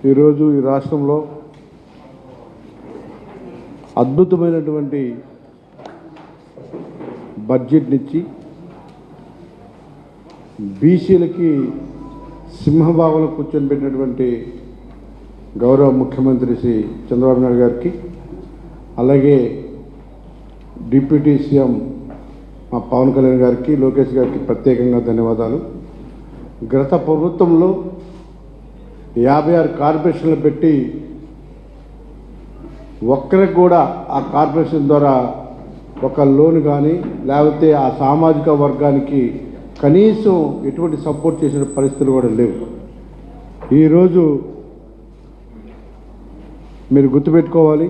ఈరోజు ఈ రాష్ట్రంలో అద్భుతమైనటువంటి బడ్జెట్నిచ్చి బీసీలకి సింహభావంలో కూర్చొని పెట్టినటువంటి గౌరవ ముఖ్యమంత్రి శ్రీ చంద్రబాబు నాయుడు గారికి, అలాగే డిప్యూటీ సీఎం మా పవన్ కళ్యాణ్ గారికి, లోకేష్ గారికి ప్రత్యేకంగా ధన్యవాదాలు. గత ప్రభుత్వంలో 56 కార్పొరేషన్లు పెట్టి ఒక్కరికి కూడా ఆ కార్పొరేషన్ ద్వారా ఒక లోన్ కానీ లేకపోతే ఆ సామాజిక వర్గానికి కనీసం ఎటువంటి సపోర్ట్ చేసిన పరిస్థితులు కూడా లేవు. ఈరోజు మీరు గుర్తుపెట్టుకోవాలి,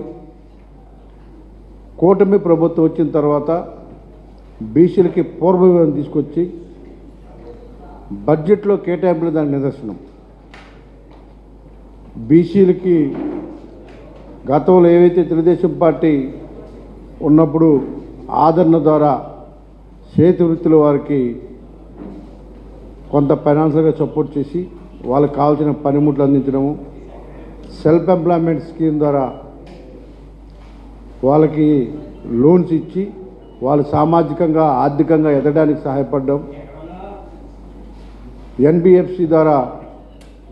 కూటమి ప్రభుత్వం వచ్చిన తర్వాత బీసీలకి పూర్వవివరణ తీసుకొచ్చి బడ్జెట్లో కేటాయింపులు దాని నిదర్శనం. బీసీలకి గతంలో ఏవైతే తెలుగుదేశం పార్టీ ఉన్నప్పుడు ఆదరణ ద్వారా చేతి వృత్తుల వారికి కొంత ఫైనాన్షియల్గా సపోర్ట్ చేసి వాళ్ళకి కావాల్సిన పనిముట్లు అందించడము, సెల్ఫ్ ఎంప్లాయ్మెంట్ స్కీమ్ ద్వారా వాళ్ళకి లోన్స్ ఇచ్చి వాళ్ళు సామాజికంగా ఆర్థికంగా ఎదగడానికి సహాయపడడం, ఎన్బిఎఫ్సి ద్వారా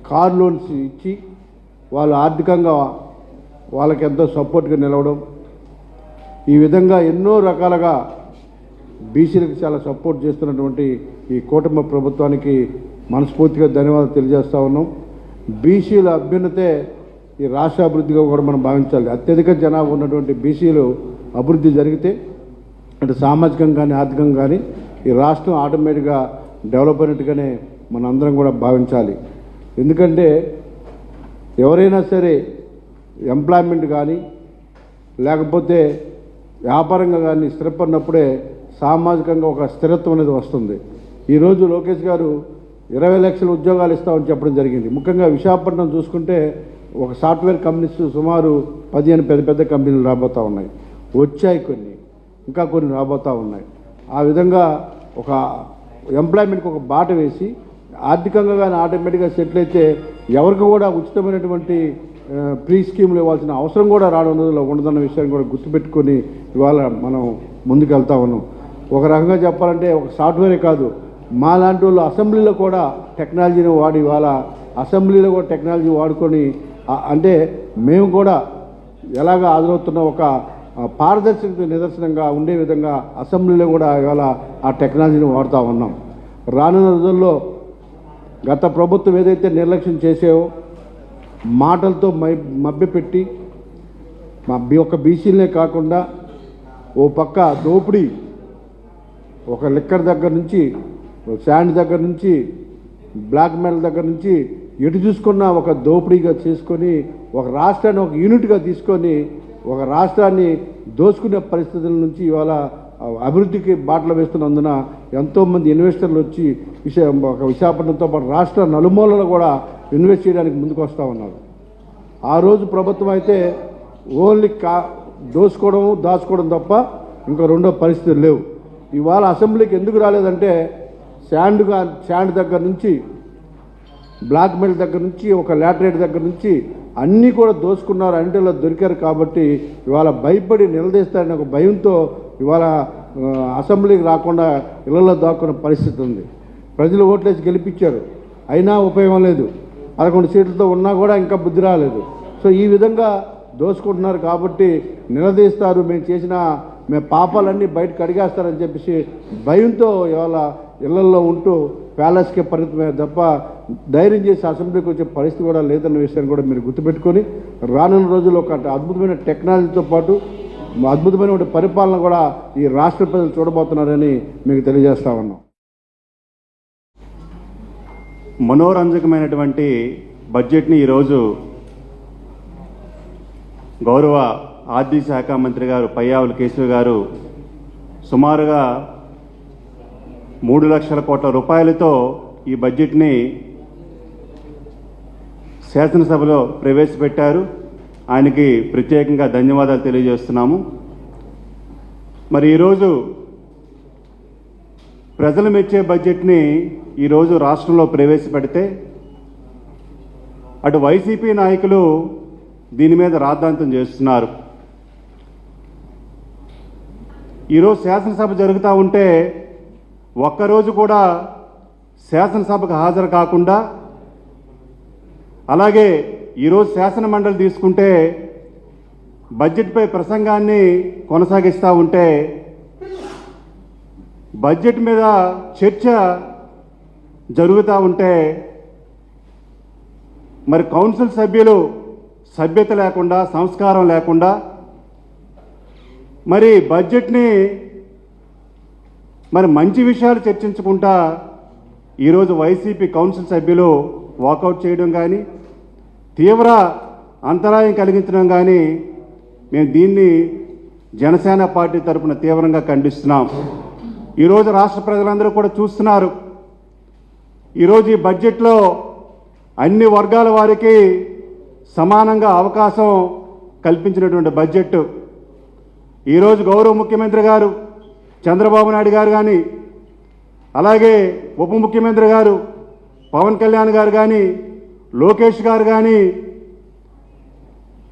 కార్ లోన్స్ ఇచ్చి వాళ్ళు ఆర్థికంగా వాళ్ళకి ఎంతో సపోర్ట్గా నిలవడం, ఈ విధంగా ఎన్నో రకాలుగా బీసీలకు చాలా సపోర్ట్ చేస్తున్నటువంటి ఈ కూటమి ప్రభుత్వానికి మనస్ఫూర్తిగా ధన్యవాదాలు తెలియజేస్తూ ఉన్నాం. బీసీల అభ్యున్నతే ఈ రాష్ట్ర అభివృద్ధిగా కూడా మనం భావించాలి. అత్యధిక జనాభా ఉన్నటువంటి బీసీలు అభివృద్ధి జరిగితే అంటే సామాజికంగా కానీ ఆర్థికంగా కానీ ఈ రాష్ట్రం ఆటోమేటిక్గా డెవలప్ అయినట్టుగానే మన అందరం కూడా భావించాలి. ఎందుకంటే ఎవరైనా సరే ఎంప్లాయ్మెంట్ కానీ లేకపోతే వ్యాపారంగా కానీ స్థిరపడినప్పుడే సామాజికంగా ఒక స్థిరత్వం అనేది వస్తుంది. ఈరోజు లోకేష్ గారు 20 లక్షల ఉద్యోగాలు ఇస్తామని చెప్పడం జరిగింది. ముఖ్యంగా విశాఖపట్నం చూసుకుంటే ఒక సాఫ్ట్వేర్ కంపెనీస్ సుమారు 15 పెద్ద పెద్ద కంపెనీలు రాబోతూ ఉన్నాయి, వచ్చాయి, ఇంకా కొన్ని రాబోతూ ఉన్నాయి. ఆ విధంగా ఒక ఎంప్లాయ్మెంట్కి ఒక బాట వేసి ఆర్థికంగా కానీ ఆటోమేటిక్గా సెటిల్ అయితే ఎవరికి కూడా ఉచితమైనటువంటి ప్రీ స్కీములు ఇవ్వాల్సిన అవసరం కూడా రావడం ఉండదన్న విషయాన్ని కూడా గుర్తుపెట్టుకొని ఇవాళ మనం ముందుకు వెళ్తా ఉన్నాం. ఒక రకంగా చెప్పాలంటే ఒక సాఫ్ట్వేరే కాదు, మా లాంటి వాళ్ళు అసెంబ్లీలో కూడా టెక్నాలజీని వాడి ఇవాళ అసెంబ్లీలో కూడా టెక్నాలజీ వాడుకొని అంటే మేము కూడా ఎలాగ హాజరవుతున్న ఒక పారదర్శక నిదర్శనంగా ఉండే విధంగా అసెంబ్లీలో కూడా ఇవాళ ఆ టెక్నాలజీని వాడుతూ ఉన్నాం. రానున్న రోజుల్లో గత ప్రభుత్వం ఏదైతే నిర్లక్ష్యం చేసేవో మాటలతో మభ్యపెట్టి ఒక బీసీలనే కాకుండా ఓ పక్క దోపిడీ, ఒక లిక్కర్ దగ్గర నుంచి శాండ్ దగ్గర నుంచి బ్లాక్ మెయిల్ దగ్గర నుంచి ఎటు చూసుకున్న ఒక దోపిడీగా చేసుకొని ఒక రాష్ట్రాన్ని ఒక యూనిట్గా తీసుకొని ఒక రాష్ట్రాన్ని దోచుకునే పరిస్థితుల నుంచి ఇవాళ అభివృద్ధికి బాటలు వేస్తున్నందున ఎంతోమంది ఇన్వెస్టర్లు వచ్చి విశాఖపట్నంతో పాటు రాష్ట్ర నలుమూలలో కూడా ఇన్వెస్ట్ చేయడానికి ముందుకు వస్తూ ఉన్నారు. ఆ రోజు ప్రభుత్వం అయితే ఓన్లీ దాచుకోవడం తప్ప ఇంకా రెండో పరిస్థితులు లేవు. ఇవాళ అసెంబ్లీకి ఎందుకు రాలేదంటే శాండ్ దగ్గర నుంచి బ్లాక్ మెయిల్ దగ్గర నుంచి ఒక లాటరేట్ దగ్గర నుంచి అన్నీ కూడా దోచుకున్నారు, అన్నిటిలో దొరికారు. కాబట్టి ఇవాళ భయపడి నిలదీస్తారని ఒక భయంతో ఇవాళ అసెంబ్లీకి రాకుండా ఇళ్లలో దాక్కున్న పరిస్థితి ఉంది. ప్రజలు ఓట్లేసి గెలిపించారు, అయినా ఉపయోగం లేదు. 11 సీట్లతో ఉన్నా కూడా ఇంకా బుద్ధి రాలేదు. సో ఈ విధంగా దోచుకుంటున్నారు కాబట్టి నిలదీస్తారు, మేము పాపాలన్నీ బయటకు అడిగేస్తారని చెప్పేసి భయంతో ఇవాళ ఇళ్లలో ఉంటూ ప్యాలెస్కే పరిమితమే తప్ప ధైర్యం చేసి అసెంబ్లీకి వచ్చే పరిస్థితి కూడా లేదన్న విషయాన్ని కూడా మీరు గుర్తుపెట్టుకొని రానున్న రోజుల్లో ఒక అద్భుతమైన టెక్నాలజీతో పాటు అద్భుతమైన పరిపాలన కూడా ఈ రాష్ట్ర ప్రజలు చూడబోతున్నారని మీకు తెలియజేస్తా ఉన్నాం. మనోరంజకమైనటువంటి బడ్జెట్ని ఈరోజు గౌరవ ఆర్థిక శాఖ మంత్రి గారు పయ్యావుల కేశవ్ గారు సుమారుగా 3 లక్షల కోట్ల రూపాయలతో ఈ బడ్జెట్ని శాసనసభలో ప్రవేశపెట్టారు. ఆయనకి ప్రత్యేకంగా ధన్యవాదాలు తెలియజేస్తున్నాము. మరి ఈరోజు ప్రజలు మెచ్చే బడ్జెట్ని ఈరోజు రాష్ట్రంలో ప్రవేశపెడితే అటు వైసీపీ నాయకులు దీని మీద రాద్ధాంతం చేస్తున్నారు. ఈరోజు శాసనసభ జరుగుతూ ఉంటే ఒక్కరోజు కూడా శాసనసభకు హాజరు కాకుండా, అలాగే ఈరోజు శాసన మండలి తీసుకుంటే బడ్జెట్పై ప్రసంగాన్ని కొనసాగిస్తూ ఉంటే బడ్జెట్ మీద చర్చ జరుగుతూ ఉంటే మరి కౌన్సిల్ సభ్యులు సభ్యత లేకుండా, సంస్కారం లేకుండా మరి బడ్జెట్ని మరి మంచి విషయాలు చర్చించుకుంటా ఈరోజు వైసీపీ కౌన్సిల్ సభ్యులు వాకౌట్ చేయడం కానీ, తీవ్ర అంతరాయం కలిగించడం కానీ మేము దీన్ని జనసేన పార్టీ తరఫున తీవ్రంగా ఖండిస్తున్నాం. ఈరోజు రాష్ట్ర ప్రజలందరూ కూడా చూస్తున్నారు. ఈరోజు ఈ బడ్జెట్లో అన్ని వర్గాల వారికి సమానంగా అవకాశం కల్పించినటువంటి బడ్జెట్. ఈరోజు గౌరవ ముఖ్యమంత్రి గారు చంద్రబాబు నాయుడు గారు కానీ, అలాగే ఉప ముఖ్యమంత్రి గారు పవన్ కళ్యాణ్ గారు కానీ, లోకేష్ గారు కానీ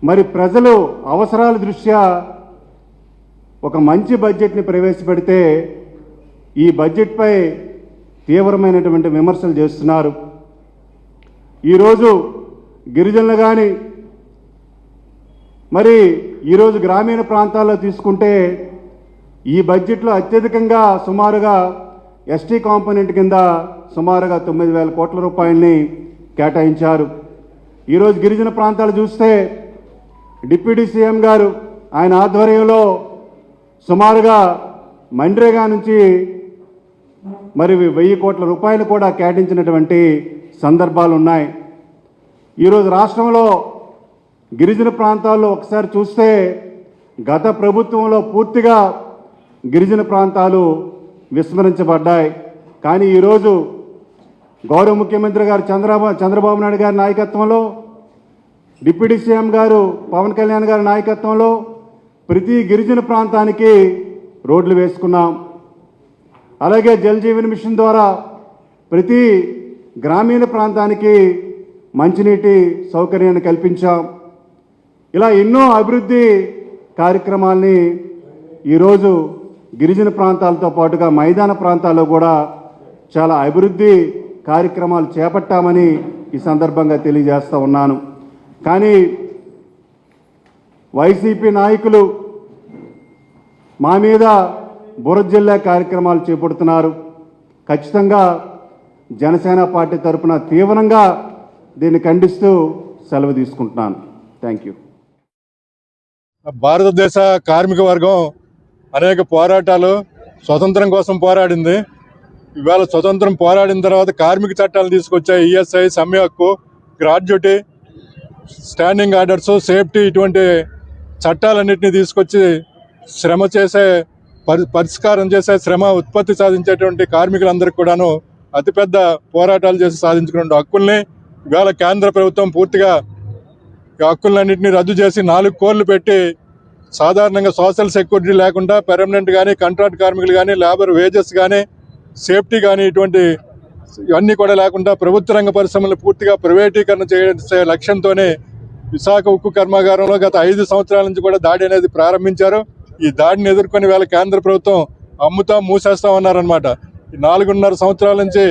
మరి ప్రజలు అవసరాల దృష్ట్యా ఒక మంచి బడ్జెట్ని ప్రవేశపెడితే ఈ బడ్జెట్పై తీవ్రమైనటువంటి విమర్శలు చేస్తున్నారు. ఈరోజు గిరిజనులు కానీ, మరి ఈరోజు గ్రామీణ ప్రాంతాల్లో తీసుకుంటే ఈ బడ్జెట్లో అత్యధికంగా సుమారుగా ఎస్టీ కాంపోనెంట్ కింద సుమారుగా 9,000 కోట్ల రూపాయలని కేటాయించారు. ఈరోజు గిరిజన ప్రాంతాలు చూస్తే డిప్యూటీ సీఎం గారు ఆయన ఆధ్వర్యంలో సుమారుగా మన్రేగా నుంచి మరి 1,000 కోట్ల రూపాయలు కూడా కేటాయించినటువంటి సందర్భాలు ఉన్నాయి. ఈరోజు రాష్ట్రంలో గిరిజన ప్రాంతాల్లో ఒకసారి చూస్తే గత ప్రభుత్వంలో పూర్తిగా గిరిజన ప్రాంతాలు విస్మరించబడ్డాయి. కానీ ఈరోజు గౌరవ ముఖ్యమంత్రి గారు చంద్రబాబు నాయుడు గారి నాయకత్వంలో, డిప్యూటీ సీఎం గారు పవన్ కళ్యాణ్ గారి నాయకత్వంలో ప్రతి గిరిజన ప్రాంతానికి రోడ్లు వేసుకున్నాం. అలాగే జల్ జీవన్ మిషన్ ద్వారా ప్రతి గ్రామీణ ప్రాంతానికి మంచినీటి సౌకర్యాన్ని కల్పించాం. ఇలా ఎన్నో అభివృద్ధి కార్యక్రమాల్ని ఈరోజు గిరిజన ప్రాంతాలతో పాటుగా మైదాన ప్రాంతాల్లో కూడా చాలా అభివృద్ధి కార్యక్రమాలు చేపట్టామని ఈ సందర్భంగా తెలియజేస్తూ ఉన్నాను. కానీ వైసీపీ నాయకులు మా మీద బురద కార్యక్రమాలు చేపడుతున్నారు. ఖచ్చితంగా జనసేన పార్టీ తరఫున తీవ్రంగా దీన్ని ఖండిస్తూ సెలవు తీసుకుంటున్నాను. Thank you. భారతదేశ కార్మిక వర్గం అనేక పోరాటాలు స్వతంత్రం కోసం పోరాడింది. ఇవాళ స్వతంత్రం పోరాడిన తర్వాత కార్మిక చట్టాలు తీసుకొచ్చాయి. ఈఎస్ఐ, సమ్మె హక్కు, గ్రాడ్యుటీ, స్టాండింగ్ ఆర్డర్స్, సేఫ్టీ, ఇటువంటి చట్టాలన్నింటినీ తీసుకొచ్చి శ్రమ చేసే పరిష్కారం చేసే, శ్రమ ఉత్పత్తి సాధించేటువంటి కార్మికులందరికీ కూడాను అతిపెద్ద పోరాటాలు చేసి సాధించుకున్న హక్కుల్ని ఇవాళ కేంద్ర ప్రభుత్వం పూర్తిగా హక్కులన్నింటినీ రద్దు చేసి 4 కోర్లు పెట్టి సాధారణంగా సోషల్ సెక్యూరిటీ లేకుండా పెర్మనెంట్ కానీ, కాంట్రాక్ట్ కార్మికులు కానీ, లేబర్ వేజెస్ కానీ, సేఫ్టీ కానీ, ఇటువంటి ఇవన్నీ కూడా లేకుండా ప్రభుత్వ రంగ పరిశ్రమలు పూర్తిగా ప్రైవేటీకరణ చేసే లక్ష్యంతోనే విశాఖ ఉక్కు కర్మాగారంలో గత 5 సంవత్సరాల నుంచి కూడా దాడి అనేది ప్రారంభించారు. ఈ దాడిని ఎదుర్కొని వేళ కేంద్ర ప్రభుత్వం అమ్ముతా మూసేస్తామన్నారనమాట. ఈ 4.5 సంవత్సరాల నుంచి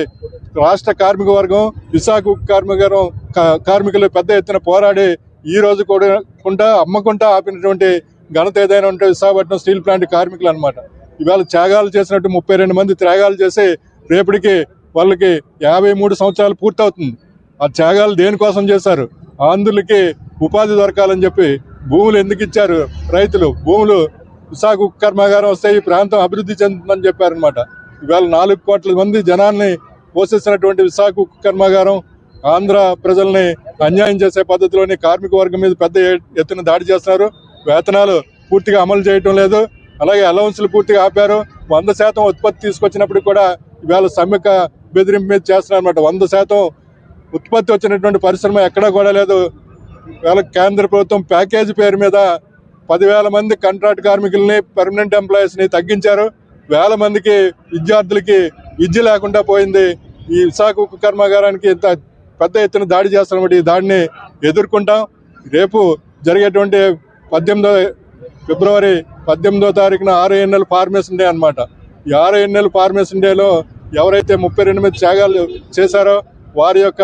రాష్ట్ర కార్మిక వర్గం, విశాఖ ఉక్కు కర్మాగారం కార్మికులు పెద్ద ఎత్తున పోరాడి ఈ రోజు కూడా అమ్మకుండా ఆపినటువంటి ఘనత ఏదైనా ఉంటే విశాఖపట్నం స్టీల్ ప్లాంట్ కార్మికులు అనమాట. ఇవాళ త్యాగాలు చేసినట్టు 32 మంది త్యాగాలు చేసి రేపటికి వాళ్ళకి 53 సంవత్సరాలు పూర్తవుతుంది. ఆ త్యాగాలు దేనికోసం చేశారు? ఆంధ్రులకి ఉపాధి దొరకాలని చెప్పి. భూములు ఎందుకు ఇచ్చారు? రైతులు భూములు విశాఖ ఉక్కు కర్మాగారం వస్తే ఈ ప్రాంతం అభివృద్ధి చెందుతుందని చెప్పారనమాట. ఇవాళ 4 కోట్ల మంది జనాన్ని పోషిస్తున్నటువంటి విశాఖ ఉక్కు కర్మాగారం ఆంధ్ర ప్రజల్ని అన్యాయం చేసే పద్ధతిలోని కార్మిక వర్గం మీద పెద్ద ఎత్తున దాడి చేస్తున్నారు. వేతనాలు పూర్తిగా అమలు చేయటం లేదు. అలాగే అలవెన్స్లు పూర్తిగా ఆపారు. 100% ఉత్పత్తి తీసుకొచ్చినప్పుడు కూడా ఇవాళ సమ్మెక బెదిరింపు మీద చేస్తున్నారు అనమాట. 100% ఉత్పత్తి వచ్చినటువంటి పరిశ్రమ ఎక్కడా కూడా లేదు. వేళ కేంద్ర ప్రభుత్వం ప్యాకేజీ పేరు మీద 10,000 మంది కాంట్రాక్ట్ కార్మికుల్ని, పర్మనెంట్ ఎంప్లాయీస్ని తగ్గించారు. వేల మందికి విద్యార్థులకి విద్య లేకుండా పోయింది. ఈ విశాఖ ఉక్కు కర్మాగారానికి ఇంత పెద్ద ఎత్తున దాడి చేస్తున్నటువంటి ఈ దాడిని ఎదుర్కొంటాం. రేపు జరిగేటువంటి ఫిబ్రవరి 18వ తారీఖున RINL ఫార్మేషన్ డే అన్నమాట. ఈ RINL ఫార్మేషన్ డేలో ఎవరైతే 32 త్యాగాలు చేశారో వారి యొక్క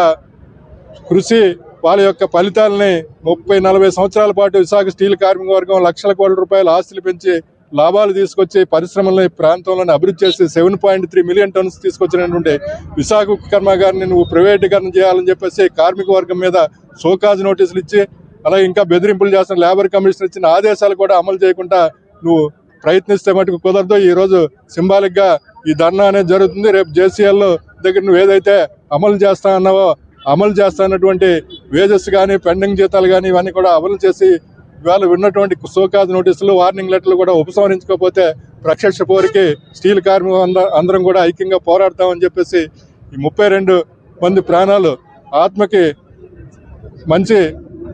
కృషి, వాళ్ళ యొక్క ఫలితాలని 30-40 సంవత్సరాల పాటు విశాఖ స్టీల్ కార్మిక వర్గం లక్షల కోట్ల రూపాయల ఆస్తులు పెంచి లాభాలు తీసుకొచ్చి పరిశ్రమలను ప్రాంతంలోనే అభివృద్ధి చేసి 7.3 మిలియన్ టన్స్ తీసుకొచ్చినటువంటి విశాఖ ఉక్కు కర్మాగారాన్ని నువ్వు ప్రైవేటీకరణ చేయాలని చెప్పేసి కార్మిక వర్గం మీద షోకాజ్ నోటీసులు ఇచ్చి, అలాగే ఇంకా బెదిరింపులు చేస్తున్న లేబర్ కమిషన్ ఇచ్చిన ఆదేశాలు కూడా అమలు చేయకుండా నువ్వు ప్రయత్నిస్తే మటుకు కుదరదు. ఈ రోజు సింబాలిక్ గా ఈ ధర్నా అనేది జరుగుతుంది. రేపు JCL దగ్గర నువ్వు ఏదైతే అమలు చేస్తా అన్నావో అమలు చేస్తున్నటువంటి వేజెస్ కానీ, పెండింగ్ జీతాలు కానీ ఇవన్నీ కూడా అమలు చేసి ఇవాళ ఉన్నటువంటి షోకాజ్ నోటీసులు, వార్నింగ్ లెటర్లు కూడా ఉపసంహరించుకోకపోతే ప్రత్యక్ష పోరికి స్టీల్ కార్మికులు అందరం కూడా ఐక్యంగా పోరాడతామని చెప్పేసి ఈ 32 మంది ప్రాణాలు ఆత్మకి మంచి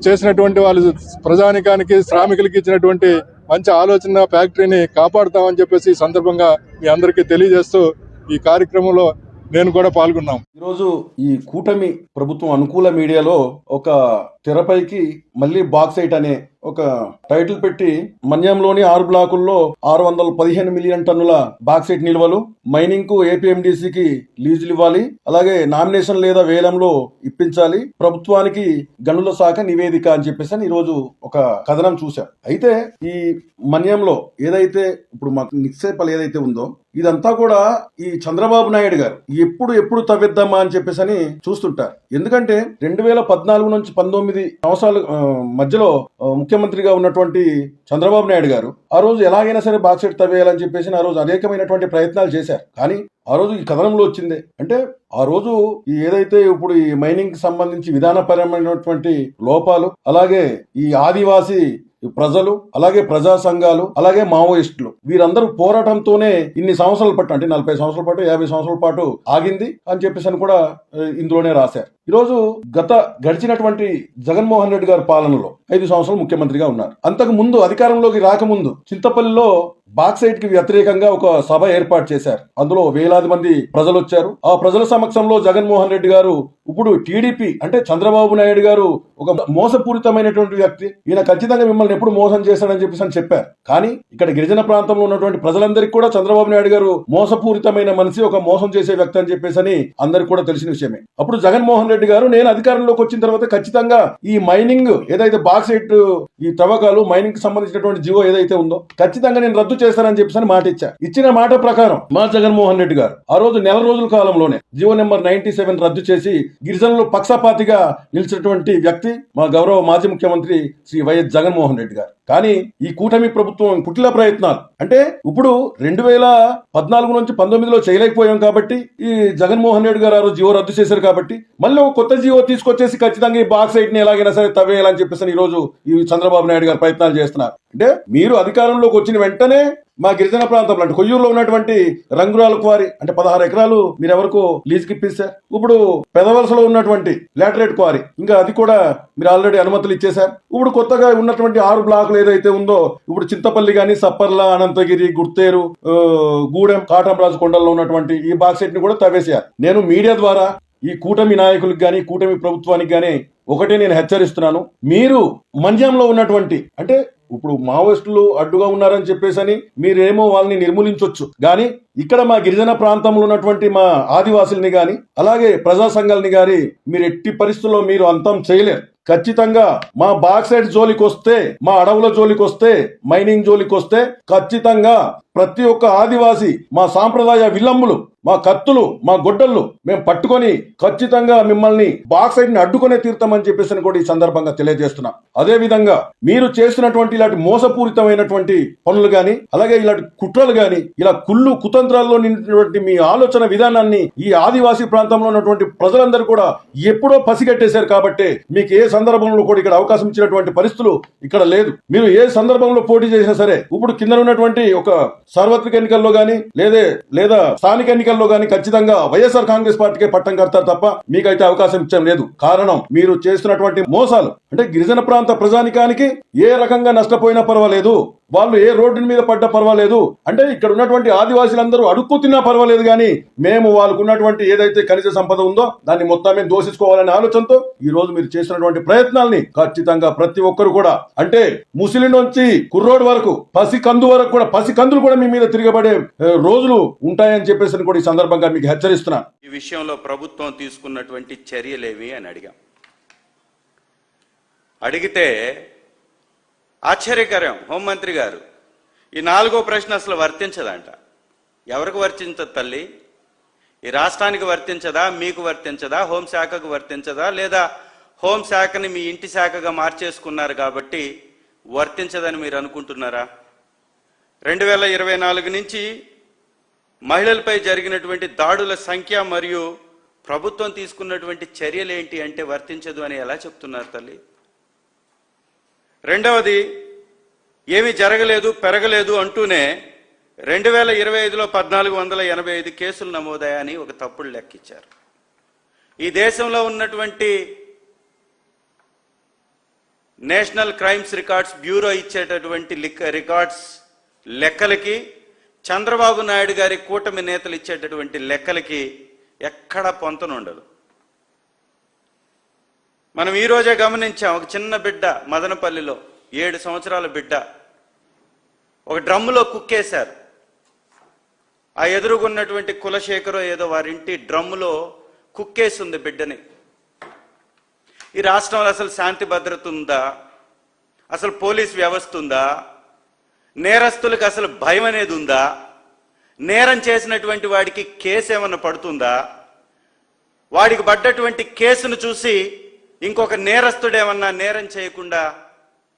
చేసినటువంటి వాళ్ళు ప్రజానికానికి, శ్రామికులకి ఇచ్చినటువంటి మంచి ఆలోచన ఫ్యాక్టరీని కాపాడుతామని చెప్పేసి ఈ సందర్భంగా మీ అందరికీ తెలియజేస్తూ ఈ కార్యక్రమంలో నేను కూడా పాల్గొన్నాం. ఈరోజు ఈ కూటమి ప్రభుత్వం అనుకూల మీడియాలో ఒక తెరపైకి మళ్ళీ బాక్సైట్ అనే ఒక టైటిల్ పెట్టి మన్యంలోని 6 బ్లాకుల్లో 615 మిలియన్ టన్నుల బాక్సైట్ నిల్వలు, మైనింగ్ కు APMDCకి లీజులు ఇవ్వాలి, అలాగే నామినేషన్ లేదా వేలంలో ఇప్పించాలి, ప్రభుత్వానికి గనుల శాఖ నివేదిక అని చెప్పేసి ఈ రోజు ఒక కథనం చూశాం. అయితే ఈ మన్యంలో ఏదైతే ఇప్పుడు మాకు నిక్షేపాలు ఏదైతే ఉందో ఇదంతా కూడా ఈ చంద్రబాబు నాయుడు గారు ఎప్పుడు తవ్విద్దామా అని చెప్పేసి చూస్తుంటారు. ఎందుకంటే 2014 నుంచి 19 సంవత్సరాల మధ్యలో ముఖ్యమంత్రిగా ఉన్నటువంటి చంద్రబాబు నాయుడు గారు ఆ రోజు ఎలాగైనా సరే బాక్సైట్ తవ్వేయాలని చెప్పేసి ఆ రోజు అనేకమైనటువంటి ప్రయత్నాలు చేశారు. కానీ ఆ రోజు ఈ కథనంలో వచ్చిందే అంటే ఆ రోజు ఈ ఏదైతే ఇప్పుడు ఈ మైనింగ్ కి సంబంధించి విధానపరమైనటువంటి లోపాలు, అలాగే ఈ ఆదివాసీ ప్రజలు, అలాగే ప్రజా సంఘాలు, అలాగే మావోయిస్టులు వీరందరూ పోరాటంతోనే ఇన్ని సంవత్సరాల పాటు అంటే 40 సంవత్సరాల పాటు 50 సంవత్సరాల పాటు ఆగింది అని చెప్పేసి కూడా ఇందులోనే రాశారు. ఈరోజు గడిచినటువంటి జగన్మోహన్ రెడ్డి గారి పాలనలో 5 సంవత్సరాలు ముఖ్యమంత్రిగా ఉన్నారు. అంతకు ముందు అధికారంలోకి రాకముందు చింతపల్లిలో బాక్సైట్ కి వ్యతిరేకంగా ఒక సభ ఏర్పాటు చేశారు. అందులో వేలాది మంది ప్రజలు వచ్చారు. ఆ ప్రజల సమక్షంలో జగన్మోహన్ రెడ్డి గారు ఇప్పుడు టీడీపీ అంటే చంద్రబాబు నాయుడు గారు ఒక మోసపూరితమైనటువంటి వ్యక్తి, ఈయన ఖచ్చితంగా మిమ్మల్ని ఎప్పుడు మోసం చేశాడని చెప్పేసి చెప్పారు. కానీ ఇక్కడ గిరిజన ప్రాంతంలో ఉన్నటువంటి ప్రజలందరికీ కూడా చంద్రబాబు నాయుడు గారు మోసపూరితమైన మనిషి, ఒక మోసం చేసే వ్యక్తి అని చెప్పేసి అందరికి కూడా తెలిసిన విషయమే. అప్పుడు జగన్మోహన్ రెడ్డి గారు నేను అధికారంలోకి వచ్చిన తర్వాత ఖచ్చితంగా ఈ మైనింగ్ ఏదైతే బాక్సైట్ ఈ తవ్వకాలు మైనింగ్ కి సంబంధించినటువంటి జీవో ఏదైతే ఉందో ఖచ్చితంగా నేను రద్దు చేస్తానని చెప్పేసి మాట ఇచ్చిన మాట ప్రకారం మా జగన్మోహన్ రెడ్డి గారు ఆ రోజు నెల రోజుల కాలంలోనే జీవో నెంబర్ 97 రద్దు చేసి గిరిజనులు పక్షపాతిగా నిలిచినటువంటి వ్యక్తి మా గౌరవ మాజీ ముఖ్యమంత్రి శ్రీ వైఎస్ జగన్మోహన్ రెడ్డి గారు. కానీ ఈ కూటమి ప్రభుత్వం కుటిల ప్రయత్నాలు అంటే ఇప్పుడు 2014 నుంచి 19లో చేయలేకపోయాం కాబట్టి ఈ జగన్మోహన్ రెడ్డి గారు జీవో రద్దు చేశారు కాబట్టి మళ్ళీ ఒక కొత్త జీవో తీసుకొచ్చేసి ఖచ్చితంగా ఈ బాక్సైట్ ని ఎలాగైనా సరే తవ్వేయాలని చెప్పేసి ఈ రోజు ఈ చంద్రబాబు నాయుడు గారు ప్రయత్నాలు చేస్తున్నారు. అంటే మీరు అధికారంలోకి వచ్చిన వెంటనే మా గిరిజన ప్రాంతంలో అంటే కొయ్యూరులో ఉన్నటువంటి రంగురాల క్వారీ అంటే 16 ఎకరాలు మీరు ఎవరికో లీజుకి ఇప్పిస్తారు. ఇప్పుడు పెదవలసలో ఉన్నటువంటి లాటరైట్ క్వారీ ఇంకా అది కూడా మీరు ఆల్రెడీ అనుమతులు ఇచ్చేశారు. ఇప్పుడు కొత్తగా ఉన్నటువంటి 6 బ్లాకులు ఏదైతే ఉందో ఇప్పుడు చింతపల్లి గాని, సప్పర్ల, అనంతగిరి, గుర్తేరు, గూడెం, కాటంరాజు కొండల్లో ఉన్నటువంటి ఈ బాక్సైట్ ని కూడా తవ్వేశారు. నేను మీడియా ద్వారా ఈ కూటమి నాయకులకు గాని, కూటమి ప్రభుత్వానికి గాని ఒకటే నేను హెచ్చరిస్తున్నాను, మీరు మన్యంలో ఉన్నటువంటి అంటే ఇప్పుడు మావోయిస్టులు అడ్డుగా ఉన్నారని చెప్పేసి మీరేమో వాళ్ళని నిర్మూలించవచ్చు, కానీ ఇక్కడ మా గిరిజన ప్రాంతంలో ఉన్నటువంటి మా ఆదివాసుల్ని గాని అలాగే ప్రజా సంఘాలని గాని మీరు ఎట్టి పరిస్థితుల్లో మీరు అంతం చేయలేరు. ఖచ్చితంగా మా బాక్సైట్ జోలికి వస్తే, మా అడవుల జోలికి వస్తే, మైనింగ్ జోలికి వస్తే ఖచ్చితంగా ప్రతి ఒక్క ఆదివాసి మా సాంప్రదాయ విల్లంబులు, మా కత్తులు, మా గొడ్డళ్ళు మేము పట్టుకొని ఖచ్చితంగా మిమ్మల్ని బాక్సైట్ ని అడ్డుకునే తీరుతామని చెప్పేసి కూడా ఈ సందర్భంగా తెలియజేస్తున్నాం. అదే విధంగా మీరు చేస్తున్నటువంటి ఇలాంటి మోసపూరితమైనటువంటి పనులు గాని అలాగే ఇలాంటి కుట్రలు గాని ఇలా కుళ్ళు కుతంత్రాల్లో నిండినటువంటి మీ ఆలోచన విధానాన్ని ఈ ఆదివాసీ ప్రాంతంలో ఉన్నటువంటి ప్రజలందరూ కూడా ఎప్పుడో పసిగట్టేశారు. కాబట్టి మీకు ఏ సందర్భంలో కూడా ఇక్కడ అవకాశం ఇచ్చినటువంటి పరిస్థితులు ఇక్కడ లేదు. మీరు ఏ సందర్భంలో పోటీ చేసినా సరే ఇప్పుడు కింద ఉన్నటువంటి ఒక సార్వత్రిక ఎన్నికల్లో గాని లేదా స్థానిక ఎన్నికల్లో ఎన్నికల్లో కానీ ఖచ్చితంగా వైఎస్ఆర్ కాంగ్రెస్ పార్టీకే పట్టం కడతారు తప్ప మీకైతే అవకాశం ఇచ్చడం లేదు. కారణం మీరు చేస్తున్నటువంటి మోసాలు. అంటే గిరిజన ప్రాంత ప్రజానికానికి ఏ రకంగా నష్టపోయినా పర్వాలేదు, వాళ్ళు ఏ రోడ్డు మీద పడ్డా పర్వాలేదు, అంటే ఇక్కడ ఉన్నటువంటి ఆదివాసీలందరూ అడుక్కు తిన్నా పర్వాలేదు, కానీ మేము వాళ్ళకు ఉన్నటువంటి ఏదైతే ఖనిజ సంపద ఉందో దాన్ని మొత్తమే దోషించుకోవాలనే ఆలోచనతో ఈ రోజు మీరు చేసినటువంటి ప్రయత్నాల్ని ఖచ్చితంగా ప్రతి ఒక్కరు కూడా, అంటే ముస్లిం నుంచి కుర్రోడ్ వరకు పసికందు వరకు కూడా, పసికందులు కూడా మీ మీద తిరగబడే రోజులు ఉంటాయని చెప్పేసి కూడా ఈ సందర్భంగా మీకు హెచ్చరిస్తున్నాను. ఈ విషయంలో ప్రభుత్వం తీసుకున్నటువంటి చర్యలేవి అని అడిగితే ఆశ్చర్యకరం. హోంమంత్రి గారు ఈ 4వ ప్రశ్న అసలు వర్తించదంట. ఎవరికి వర్తించదు తల్లి? ఈ రాష్ట్రానికి వర్తించదా? మీకు వర్తించదా? హోంశాఖకు వర్తించదా? లేదా హోంశాఖని మీ ఇంటి శాఖగా మార్చేసుకున్నారు కాబట్టి వర్తించదని మీరు అనుకుంటున్నారా? 2024 నుంచి మహిళలపై జరిగినటువంటి దాడుల సంఖ్య మరియు ప్రభుత్వం తీసుకున్నటువంటి చర్యలు ఏంటి అంటే వర్తించదు అని ఎలా చెప్తున్నారు తల్లి? రెండవది, ఏమీ జరగలేదు పెరగలేదు అంటూనే 2025లో 1485 కేసులు నమోదయ్యాయని ఒక తప్పుడు లెక్కిచ్చారు. ఈ దేశంలో ఉన్నటువంటి నేషనల్ క్రైమ్స్ రికార్డ్స్ బ్యూరో ఇచ్చేటటువంటి రికార్డ్స్ లెక్కలకి, చంద్రబాబు నాయుడు గారి కూటమి నేతలు ఇచ్చేటటువంటి లెక్కలకి ఎక్కడా పొంతనుండదు. మనం ఈరోజే గమనించాం, ఒక చిన్న బిడ్డ మదనపల్లిలో 7 సంవత్సరాల బిడ్డ ఒక డ్రమ్ములో కుక్కేశారు. ఆ ఎదురుగున్నటువంటి కులశేఖరో ఏదో వారింటి డ్రమ్ములో కుక్కేసింది బిడ్డని. ఈ రాష్ట్రంలో అసలు శాంతి భద్రత ఉందా? అసలు పోలీస్ వ్యవస్థ ఉందా? నేరస్తులకు అసలు భయం అనేది ఉందా? నేరం చేసినటువంటి వాడికి కేసు ఏమన్నా పడుతుందా? వాడికి పడ్డటువంటి కేసును చూసి ఇంకొక నేరస్తుడు ఏమన్నా నేరం చేయకుండా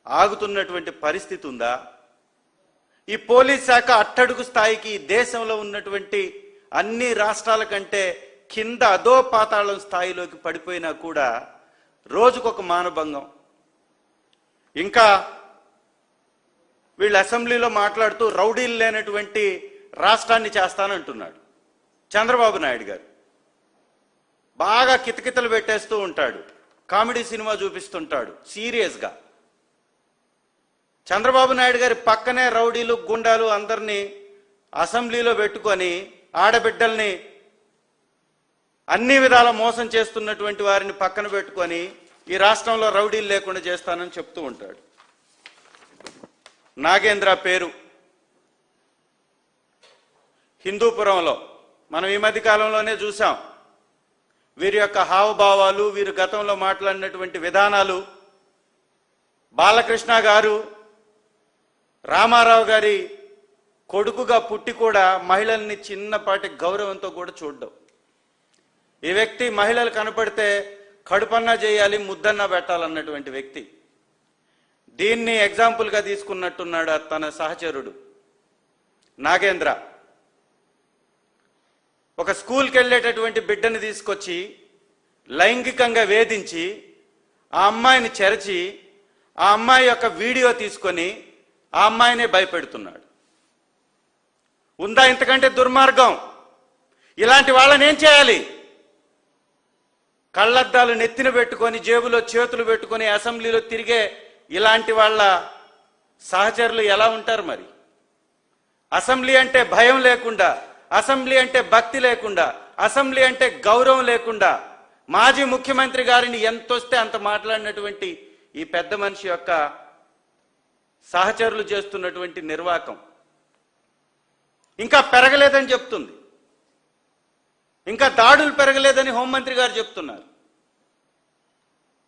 ఆగుతున్నటువంటి పరిస్థితి ఉందా? ఈ పోలీస్ శాఖ అట్టడుగు స్థాయికి దేశంలో ఉన్నటువంటి అన్ని రాష్ట్రాల కంటే కింద అధోపాతాళం స్థాయిలోకి పడిపోయినా కూడా రోజుకొక మానభంగం. ఇంకా వీళ్ళు అసెంబ్లీలో మాట్లాడుతూ రౌడీలు లేనటువంటి రాష్ట్రాన్ని చేస్తానంటున్నాడు చంద్రబాబు నాయుడు గారు. బాగా కితకితలు పెట్టేస్తూ ఉంటాడు, కామెడీ సినిమా చూపిస్తుంటాడు సీరియస్గా. చంద్రబాబు నాయుడు గారి పక్కనే రౌడీలు గుండాలు అందరినీ అసెంబ్లీలో పెట్టుకొని ఆడబిడ్డల్ని అన్ని విధాల మోసం చేస్తున్నటువంటి వారిని పక్కన పెట్టుకొని ఈ రాష్ట్రంలో రౌడీలు లేకుండా చేస్తానని చెప్తూ ఉంటాడు. నాగేంద్ర పేరు హిందూపురంలో మనం ఈ మధ్య కాలంలోనే చూసాం. వీరి యొక్క హావభావాలు, వీరు గతంలో మాట్లాడినటువంటి విధానాలు, బాలకృష్ణ గారు రామారావు గారి కొడుకుగా పుట్టి కూడా మహిళల్ని చిన్నపాటి గౌరవంతో కూడా చూడడం. ఈ వ్యక్తి మహిళలు కనపడితే కడుపన్నా చేయాలి, ముద్దన్నా పెట్టాలన్నటువంటి వ్యక్తి. దీన్ని ఎగ్జాంపుల్గా తీసుకున్నట్టున్నాడు తన సహచరుడు నాగేంద్ర. ఒక స్కూల్కి వెళ్ళేటటువంటి బిడ్డని తీసుకొచ్చి లైంగికంగా వేధించి ఆ అమ్మాయిని చెరచి ఆ అమ్మాయి యొక్క వీడియో తీసుకొని ఆ అమ్మాయినే భయపెడుతున్నాడు. ఉందా ఇంతకంటే దుర్మార్గం? ఇలాంటి వాళ్ళని ఏం చేయాలి? కళ్ళద్దాలు నెత్తిన పెట్టుకొని జేబులో చేతులు పెట్టుకొని అసెంబ్లీలో తిరిగే ఇలాంటి వాళ్ళ సహచరులు ఎలా ఉంటారు మరి? అసెంబ్లీ అంటే భయం లేకుండా, అసెంబ్లీ అంటే భక్తి లేకుండా, అసెంబ్లీ అంటే గౌరవం లేకుండా మాజీ ముఖ్యమంత్రి గారిని ఎంతొస్తే అంత మాట్లాడినటువంటి ఈ పెద్ద మనిషి యొక్క సహచరులు చేస్తున్నటువంటి నిర్వాకం ఇంకా పెరగలేదని చెప్తుంది. ఇంకా దాడులు పెరగలేదని హోంమంత్రి గారు చెప్తున్నారు.